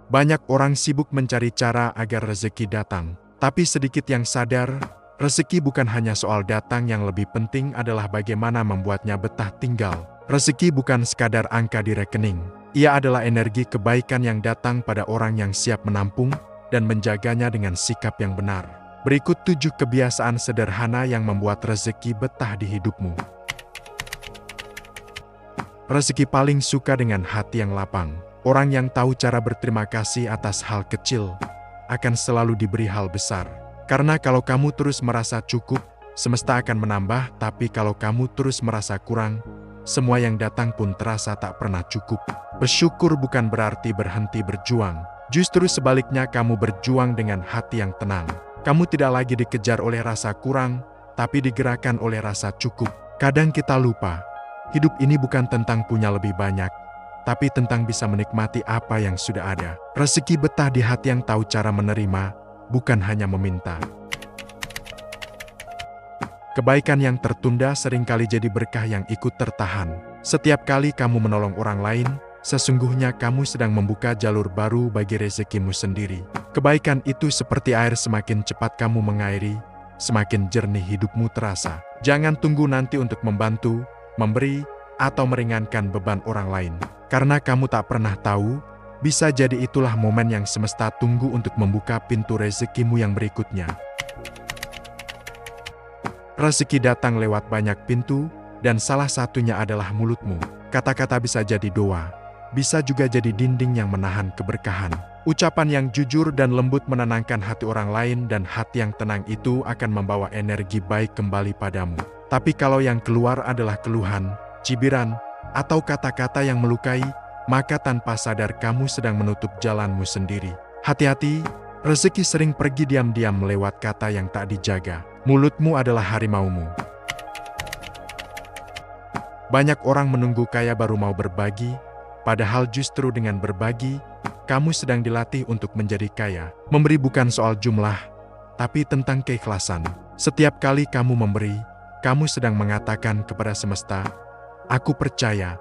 Banyak orang sibuk mencari cara agar rezeki datang, tapi sedikit yang sadar, rezeki bukan hanya soal datang, yang lebih penting adalah bagaimana membuatnya betah tinggal. Rezeki bukan sekadar angka di rekening, ia adalah energi kebaikan yang datang pada orang yang siap menampung dan menjaganya dengan sikap yang benar. Berikut 7 kebiasaan sederhana yang membuat rezeki betah di hidupmu. Rezeki paling suka dengan hati yang lapang. Orang yang tahu cara berterima kasih atas hal kecil akan selalu diberi hal besar. Karena kalau kamu terus merasa cukup, semesta akan menambah, tapi kalau kamu terus merasa kurang, semua yang datang pun terasa tak pernah cukup. Bersyukur bukan berarti berhenti berjuang. Justru sebaliknya, kamu berjuang dengan hati yang tenang. Kamu tidak lagi dikejar oleh rasa kurang, tapi digerakkan oleh rasa cukup. Kadang kita lupa, hidup ini bukan tentang punya lebih banyak, tapi tentang bisa menikmati apa yang sudah ada. Rezeki betah di hati yang tahu cara menerima, bukan hanya meminta. Kebaikan yang tertunda seringkali jadi berkah yang ikut tertahan. Setiap kali kamu menolong orang lain, sesungguhnya kamu sedang membuka jalur baru bagi rezekimu sendiri. Kebaikan itu seperti air, semakin cepat kamu mengairi, semakin jernih hidupmu terasa. Jangan tunggu nanti untuk membantu, memberi, atau meringankan beban orang lain. Karena kamu tak pernah tahu, bisa jadi itulah momen yang semesta tunggu untuk membuka pintu rezekimu yang berikutnya. Rezeki datang lewat banyak pintu, dan salah satunya adalah mulutmu. Kata-kata bisa jadi doa, bisa juga jadi dinding yang menahan keberkahan. Ucapan yang jujur dan lembut menenangkan hati orang lain, dan hati yang tenang itu akan membawa energi baik kembali padamu. Tapi kalau yang keluar adalah keluhan, cibiran, atau kata-kata yang melukai, maka tanpa sadar kamu sedang menutup jalanmu sendiri. Hati-hati, rezeki sering pergi diam-diam lewat kata yang tak dijaga. Mulutmu adalah harimaumu. Banyak orang menunggu kaya baru mau berbagi, padahal justru dengan berbagi, kamu sedang dilatih untuk menjadi kaya. Memberi bukan soal jumlah, tapi tentang keikhlasan. Setiap kali kamu memberi, kamu sedang mengatakan kepada semesta, "Aku percaya,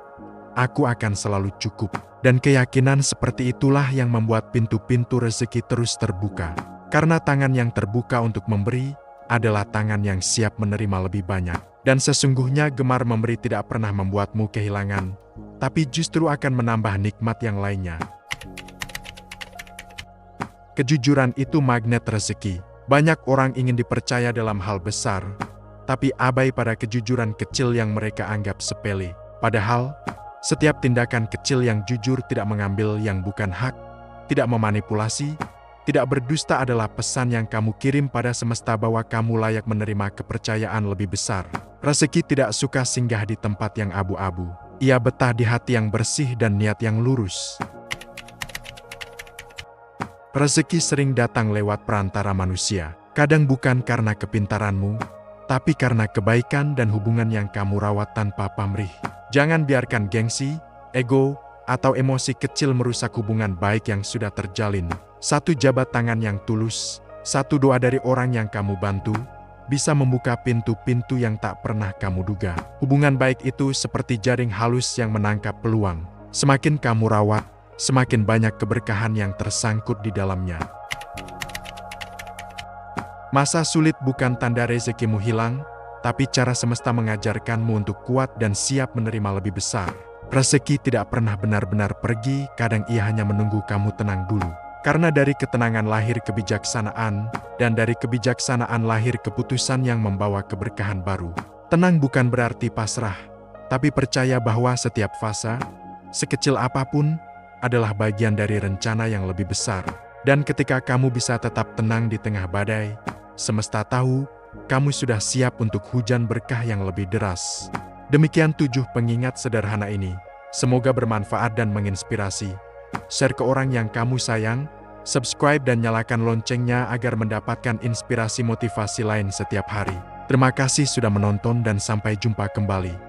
aku akan selalu cukup." Dan keyakinan seperti itulah yang membuat pintu-pintu rezeki terus terbuka. Karena tangan yang terbuka untuk memberi adalah tangan yang siap menerima lebih banyak. Dan sesungguhnya gemar memberi tidak pernah membuatmu kehilangan, tapi justru akan menambah nikmat yang lainnya. Kejujuran itu magnet rezeki. Banyak orang ingin dipercaya dalam hal besar, tapi abai pada kejujuran kecil yang mereka anggap sepele. Padahal, setiap tindakan kecil yang jujur, tidak mengambil yang bukan hak, tidak memanipulasi, tidak berdusta adalah pesan yang kamu kirim pada semesta bahwa kamu layak menerima kepercayaan lebih besar. Rezeki tidak suka singgah di tempat yang abu-abu. Ia betah di hati yang bersih dan niat yang lurus. Rezeki sering datang lewat perantara manusia. Kadang bukan karena kepintaranmu, tapi karena kebaikan dan hubungan yang kamu rawat tanpa pamrih. Jangan biarkan gengsi, ego, atau emosi kecil merusak hubungan baik yang sudah terjalin. Satu jabat tangan yang tulus, satu doa dari orang yang kamu bantu, bisa membuka pintu-pintu yang tak pernah kamu duga. Hubungan baik itu seperti jaring halus yang menangkap peluang. Semakin kamu rawat, semakin banyak keberkahan yang tersangkut di dalamnya. Masa sulit bukan tanda rezekimu hilang, tapi cara semesta mengajarkanmu untuk kuat dan siap menerima lebih besar. Rezeki tidak pernah benar-benar pergi, kadang ia hanya menunggu kamu tenang dulu. Karena dari ketenangan lahir kebijaksanaan, dan dari kebijaksanaan lahir keputusan yang membawa keberkahan baru. Tenang bukan berarti pasrah, tapi percaya bahwa setiap fase, sekecil apapun, adalah bagian dari rencana yang lebih besar. Dan ketika kamu bisa tetap tenang di tengah badai, semesta tahu, kamu sudah siap untuk hujan berkah yang lebih deras. Demikian 7 pengingat sederhana ini. Semoga bermanfaat dan menginspirasi. Share ke orang yang kamu sayang, subscribe dan nyalakan loncengnya agar mendapatkan inspirasi motivasi lain setiap hari. Terima kasih sudah menonton dan sampai jumpa kembali.